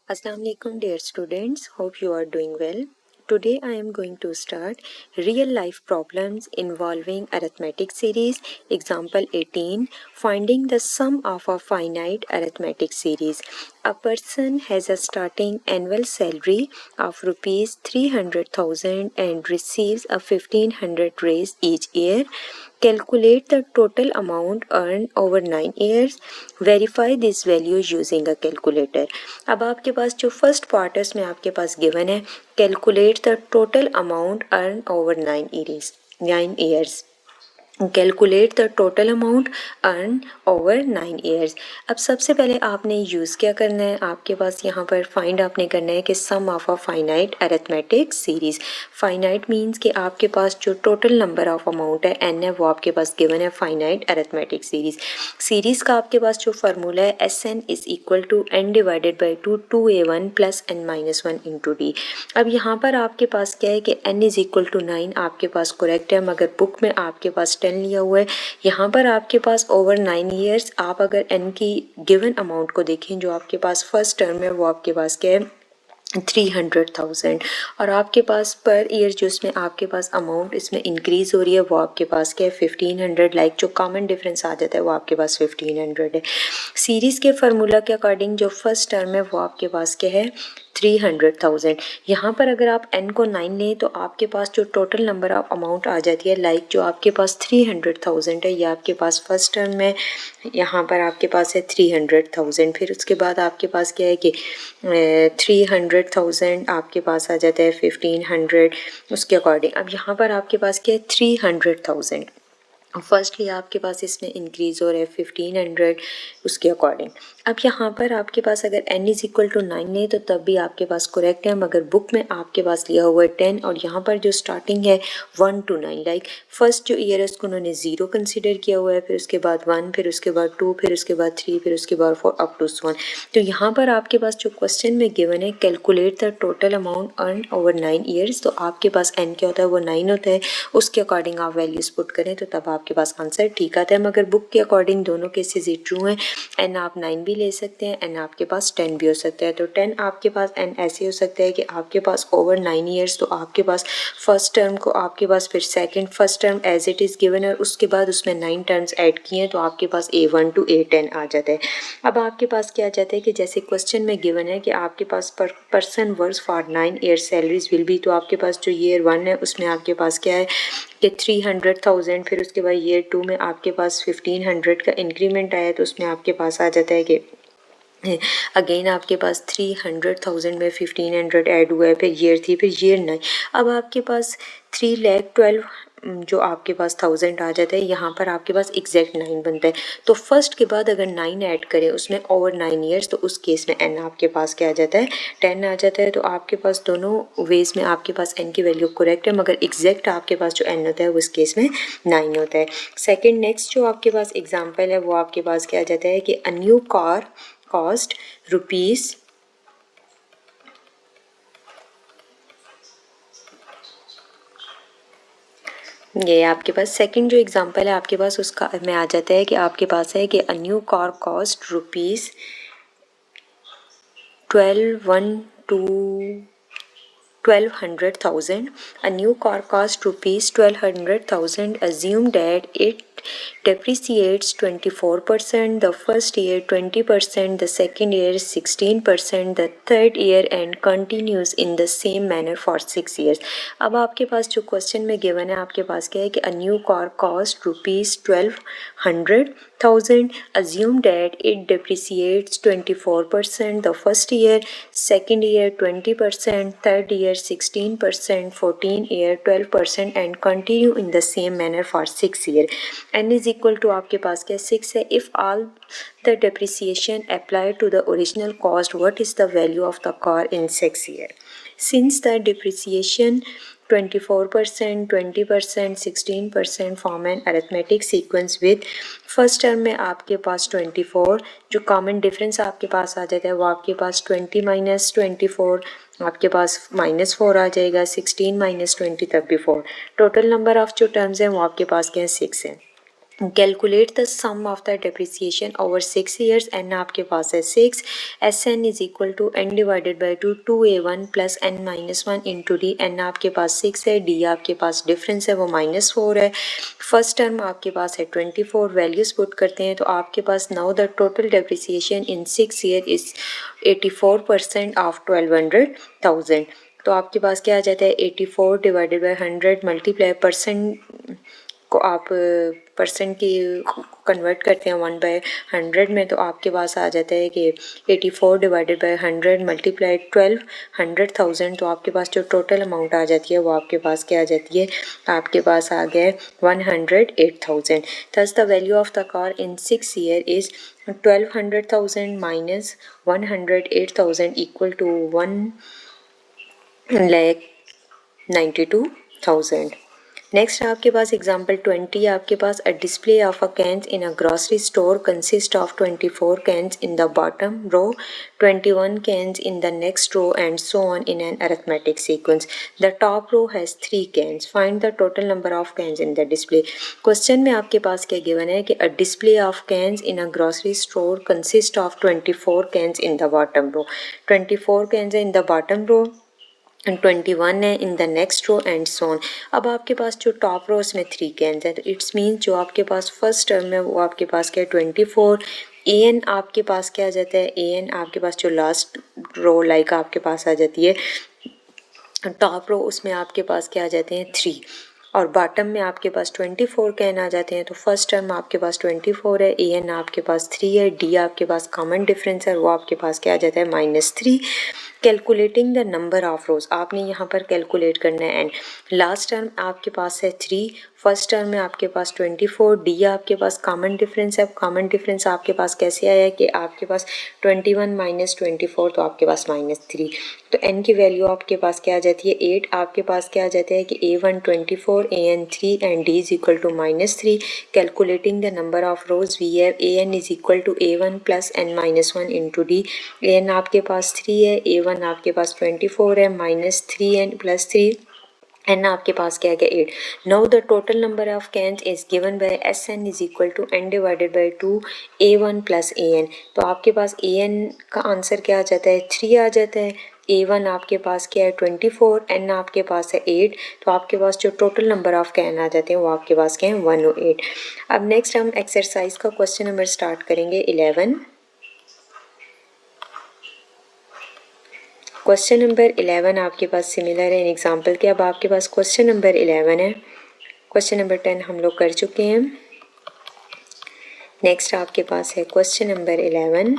Assalamu alaikum dear students, hope you are doing well. Today I am going to start real life problems involving arithmetic series. Example 18, finding the sum of a finite arithmetic series. A person has a starting annual salary of rupees 300,000 and receives a 1500 raise each year. Calculate the total amount earned over 9 years. Verify this value using a calculator. अब आपके पास जो first part है उसमें आपके पास given है calculate the total amount earn over 9 years. Calculate the total amount earn over 9 years. अब सबसे पहले आपने यूज़ क्या करना है, आपके पास यहाँ पर फाइंड आपने करना है कि sum of a finite arithmetic series. Finite means कि आपके पास जो टोटल नंबर ऑफ अमाउंट है एन है वो आपके पास गिवन है फाइनाइट अरिथमेटिक सीरीज़। सीरीज़ का आपके पास जो फार्मूला है S N is equal to N divided by 2a1 plus N minus 1 into D. अब यहाँ पर आपके पास क्या है कि एन इज़ इक्वल टू 9 आपके पास करेक्ट है, मगर बुक में आपके पास 10 लिया हुआ है। यहाँ पर आपके पास ओवर 9 ईयर्स आप अगर एन की गिवन अमाउंट को देखें जो आपके पास फर्स्ट टर्म है वो आपके पास क्या है 300,000 और आपके पास पर ईयर जो इसमें आपके पास अमाउंट इसमें इंक्रीज हो रही है वो आपके पास क्या है 1500। लाइक जो कॉमन डिफरेंस आ जाता है वो आपके पास 1500 है। सीरीज़ के फार्मूला के अकॉर्डिंग जो फर्स्ट टर्म है वो आपके पास क्या है 300,000। यहाँ पर अगर आप n को 9 लें तो आपके पास जो टोटल नंबर ऑफ अमाउंट आ जाती है लाइक जो आपके पास 300,000 है ये आपके पास फर्स्ट टर्म में यहाँ पर आपके पास है 300,000। फिर उसके बाद आपके पास क्या है कि 300,000 आपके पास आ जाता है 1500 उसके अकॉर्डिंग। अब यहाँ पर आपके पास क्या है 300,000। फर्स्टली आपके पास इसमें इंक्रीज हो रहा है 1500 उसके अकॉर्डिंग। अब यहाँ पर आपके पास अगर n इज़ इक्वल टू 9 नहीं तो तब भी आपके पास करेक्ट है, मगर बुक में आपके पास लिया हुआ है 10 और यहाँ पर जो स्टार्टिंग है 1 to 9। लाइक फर्स्ट जो ईयर है उसको उन्होंने 0 कंसिडर किया हुआ है, फिर उसके बाद 1, फिर उसके बाद 2, फिर उसके बाद 3, फिर उसके बाद 4 अप टू 1। तो यहाँ पर आपके पास जो क्वेश्चन में गिवन है calculate the total amount earn over 9 years, तो आपके पास n क्या होता है वो 9 होता है, उसके अकॉर्डिंग आप वैल्यूज पुट करें तो तब आपके पास आंसर ठीक आता है। मगर बुक के अकॉर्डिंग दोनों केसेस ही ट्रू हैं। n आप 9 भी ले सकते हैं, n आपके पास 10 भी हो सकता है। तो 10 आपके पास n ऐसे हो सकता है कि आपके पास ओवर 9 ईयर्स तो आपके पास फर्स्ट टर्म को आपके पास फिर second first term as it is given है उसके बाद उसमें 9 टर्म्स ऐड किए हैं तो आपके पास A1 to A10 आ जाता है। अब आपके पास क्या आ जाता है कि जैसे क्वेश्चन में गिवन है कि आपके पास person works for 9 year salaries will be, तो आपके पास जो ईयर 1 है उसमें आपके पास क्या है कि 300,000, फिर उसके बाद ईयर 2 में आपके पास 1500 का इंक्रीमेंट आया तो उसमें आपके पास आ जाता है कि अगेन आपके पास 300,000 में 1500 ऐड हुआ है, फिर ईयर 3, फिर ईयर 9। अब आपके पास 3,12,000 जो आपके पास 1000 आ जाता है, यहाँ पर आपके पास एग्जैक्ट 9 बनता है। तो फर्स्ट के बाद अगर 9 ऐड करें उसमें ओवर 9 ईयर्स तो उस केस में n आपके पास क्या आ जाता है 10 आ जाता है। तो आपके पास दोनों वेज में आपके पास n की वैल्यू करेक्ट है, मगर एग्जैक्ट आपके पास जो n होता है उस केस में 9 होता है। सेकेंड नेक्स्ट जो आपके पास एग्जाम्पल है वो आपके पास क्या आ जाता है कि a new car cost rupees ये आपके पास सेकंड जो एग्जांपल है आपके पास उसका में आ जाता है कि आपके पास है कि a new car cost rupees 12,100,000। A new car cost rupees 12,100,000. Assume that it depreciates 24%, the first year 20%, the second year 16%, the third year and continues in the same manner for 6 years. अब आपके पास जो question में given है आपके पास क्या है कि a new car cost rupees 12,100,000. Assume that it depreciates 24% the first year, second year 20%, third year 16%, 14 year 12% and continue in the same manner for 6 years. n is equal to आपके पास क्या 6 है। If all the depreciation applied to the original cost, what is the value of the car in 6 years? Since the depreciation 24%, 20%, 16% form an arithmetic sequence with first term में आपके पास 24, जो common difference आपके पास आ जाता है वो आपके पास 20 माइनस 24 आपके पास -4 आ जाएगा, 16 माइनस 20 तब भी 4। टोटल नंबर ऑफ जो टर्म्स हैं वो आपके पास क्या है 6 है। Calculate the sum of the depreciation over 6 years। N आपके पास है 6, S N is equal to N divided by 2a1 plus N minus 1 into D. N आपके पास 6 है, डी आपके पास डिफरेंस है वो -4 है। फर्स्ट टर्म आपके पास है 24, वैल्यूज पुट करते हैं तो आपके पास now the total depreciation in 6 year is 84% of 1200,000। तो आपके पास क्या आ जाता है 84 डिवाइडेड बाई 100 मल्टीप्लाई परसेंट को आप परसेंट की कन्वर्ट करते हैं 1/100 में, तो आपके पास आ जाता है कि 84 डिवाइडेड बाई 100 मल्टीप्लाई 100,000। तो आपके पास जो टोटल अमाउंट आ जाती है वो आपके पास क्या आ जाती है, आपके पास आ गया 108,000। Thus the value of the car in 6 year is 1200,000 minus 108,000 equal to 1,92,000। Next आपके पास एग्जाम्पल 20 आपके पास a display of a cans in a grocery store consist of 24 cans in the bottom row, 21 cans in the next row and so on in an arithmetic sequence. The top row has 3 cans, find the total number of cans in the display. Question में आपके पास क्या given है कि a display of cans in a grocery store consist of 24 cans in the bottom row. 24 cans है in the bottom row and 21 है in the next row and so on. अब आपके पास जो टॉप रो उसमें 3 कैंस है, तो इट्स मीन जो आपके पास फर्स्ट टर्म है वो आपके पास क्या है 24। ए एन आपके पास क्या आ जाता है, ए एन आपके पास जो लास्ट रो लाइक आपके पास आ जाती है टॉप रो, उसमें आपके पास क्या आ जाते हैं 3 और बॉटम में आपके पास 24 कैन आ जाते हैं। तो फर्स्ट टर्म आपके पास 24 है, ए एन आपके पास 3 है, डी आपके पास कॉमन डिफरेंस है वो आपके पास क्या आ जाता है -3। कैलकुलेटिंग द नंबर ऑफ रोज, आपने यहाँ पर कैलकुलेट करना है एंड लास्ट टर्म आपके पास है 3, फर्स्ट टर्म में आपके पास 24, डी आपके पास कॉमन डिफरेंस है। कॉमन डिफरेंस आपके पास कैसे आया है कि आपके पास 21 माइनस 24 तो आपके पास -3, तो एन की वैल्यू आपके पास क्या आ जाती है 8। आपके पास क्या आ जाता है कि A1 24, AN 3 and D is equal to -3। Calculating the number of rows we have AN is equal to A1 plus N minus 1 into D। AN आपके पास 3 है, A1 आपके पास 24 है, -3 प्लस 3 एन आपके पास क्या है 8। Now the total number of cans is given by S N is equal to N divided by 2a1 plus A N. तो आपके पास ए एन का आंसर क्या आ जाता है 3 आ जाता है, A1 आपके पास क्या है 24, N आपके पास है 8, तो आपके पास जो टोटल नंबर ऑफ कैन आ जाते हैं वो आपके पास क्या है 108। अब नेक्स्ट हम एक्सरसाइज का क्वेश्चन नंबर स्टार्ट करेंगे 11। क्वेश्चन नंबर 11 आपके पास सिमिलर है इन एग्जाम्पल के। अब आपके पास क्वेश्चन नंबर 11 है, क्वेश्चन नंबर 10 हम लोग कर चुके हैं। नेक्स्ट आपके पास है क्वेश्चन नंबर 11।